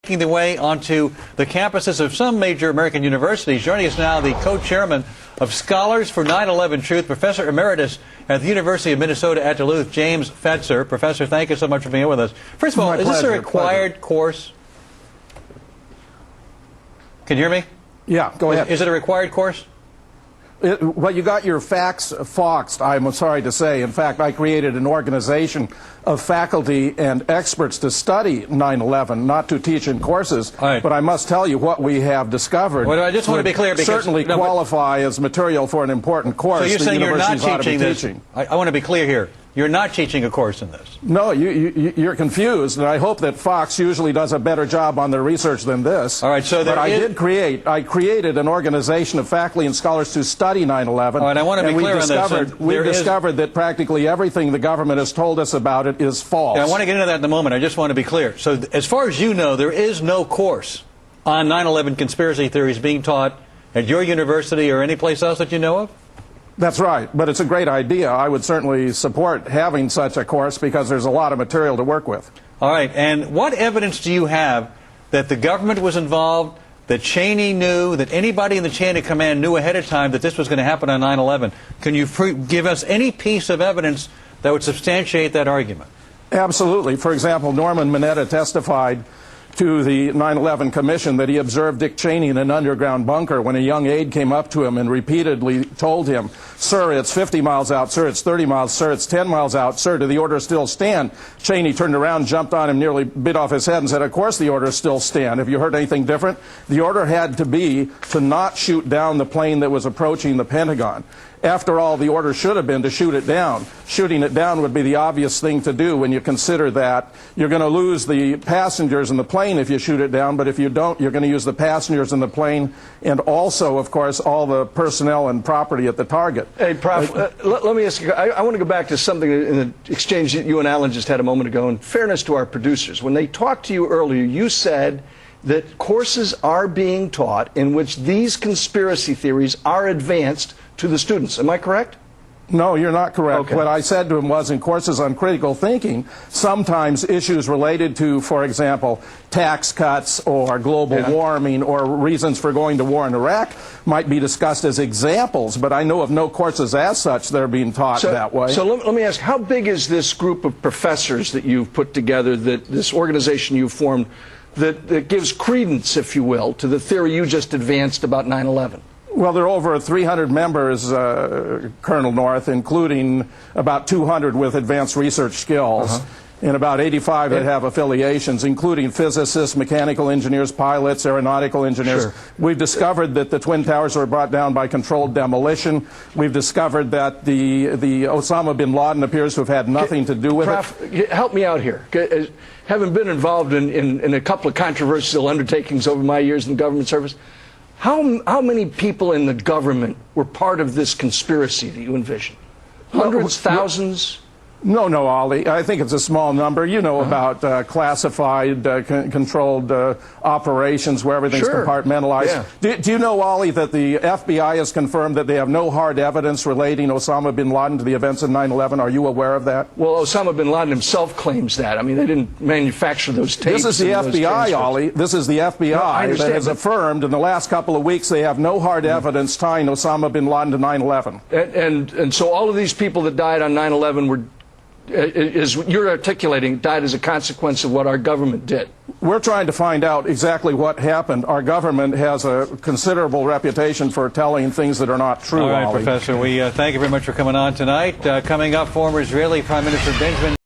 making their way onto the campuses of some major American universities. Joining us now, the co-chairman of Scholars for 9/11 Truth, Professor Emeritus at the University of Minnesota at Duluth, James Fetzer. Professor, thank you so much for being with us. First of all, is this a required course? Can you hear me? Yeah, go ahead. Is it a required course? Well, you got your facts foxed, I'm sorry to say. In fact, I created an organization of faculty and experts to study 9/11, not to teach in courses. Right. But I must tell you what we have discovered. Well, I just want to be clear, because certainly qualify as material for an important course. So you're saying you're not teaching this? Teaching. I want to be clear here. You're not teaching a course in this. No, you're confused, and I hope that Fox usually does a better job on their research than this. All right, so I created an organization of faculty and scholars to study 9/11. All right, I want to be clear on this. We've discovered that practically everything the government has told us about it is false. Yeah, I want to get into that in a moment. I just want to be clear. So as far as you know, there is no course on 9/11 conspiracy theories being taught at your university or any place else that you know of? That's right, but it's a great idea. I would certainly support having such a course because there's a lot of material to work with. All right, and what evidence do you have that the government was involved, that Cheney knew, that anybody in the chain of command knew ahead of time that this was going to happen on 9/11? Can you give us any piece of evidence that would substantiate that argument? Absolutely. For example, Norman Mineta testified to the 9/11 Commission that he observed Dick Cheney in an underground bunker when a young aide came up to him and repeatedly told him, "Sir, it's 50 miles out. Sir, it's 30 miles. Sir, it's 10 miles out. Sir, do the orders still stand?" Cheney turned around, jumped on him, nearly bit off his head and said, "Of course the orders still stand. Have you heard anything different?" The order had to be to not shoot down the plane that was approaching the Pentagon. After all, the order should have been to shoot it down. Shooting it down would be the obvious thing to do when you consider that you're going to lose the passengers in the plane if you shoot it down, but if you don't, you're going to use the passengers in the plane and also, of course, all the personnel and property at the target. Hey, Prof, let me ask you, I want to go back to something in the exchange that you and Alan just had a moment ago. In fairness to our producers, when they talked to you earlier, you said that courses are being taught in which these conspiracy theories are advanced to the students. Am I correct? No, you're not correct. Okay. What I said to him was in courses on critical thinking, sometimes issues related to, for example, tax cuts or global warming or reasons for going to war in Iraq might be discussed as examples, but I know of no courses as such that are being taught that way. So let me ask, how big is this group of professors that you've put together, that this organization you've formed, that gives credence, if you will, to the theory you just advanced about 9/11? Well, there are over 300 members, Colonel North, including about 200 with advanced research skills, and about 85 that have affiliations, including physicists, mechanical engineers, pilots, aeronautical engineers. Sure. We've discovered that the Twin Towers were brought down by controlled demolition. We've discovered that the Osama bin Laden appears to have had nothing to do with it. Help me out here. Having been involved in a couple of controversial undertakings over my years in the government service, how many people in the government were part of this conspiracy that you envision? Hundreds, thousands? No, Ollie. I think it's a small number. You know about classified, controlled operations where everything's compartmentalized. Yeah. Do you know, Ollie, that the FBI has confirmed that they have no hard evidence relating Osama bin Laden to the events of 9/11? Are you aware of that? Well, Osama bin Laden himself claims that. I mean, they didn't manufacture those tapes. This is the FBI, Ollie. This is the FBI that has affirmed in the last couple of weeks they have no hard evidence tying Osama bin Laden to 9/11. And so all of these people that died on 9/11 were, as you're articulating, died as a consequence of what our government did. We're trying to find out exactly what happened. Our government has a considerable reputation for telling things that are not true. All right, Ollie. Professor, we thank you very much for coming on tonight. Coming up, former Israeli Prime Minister Benjamin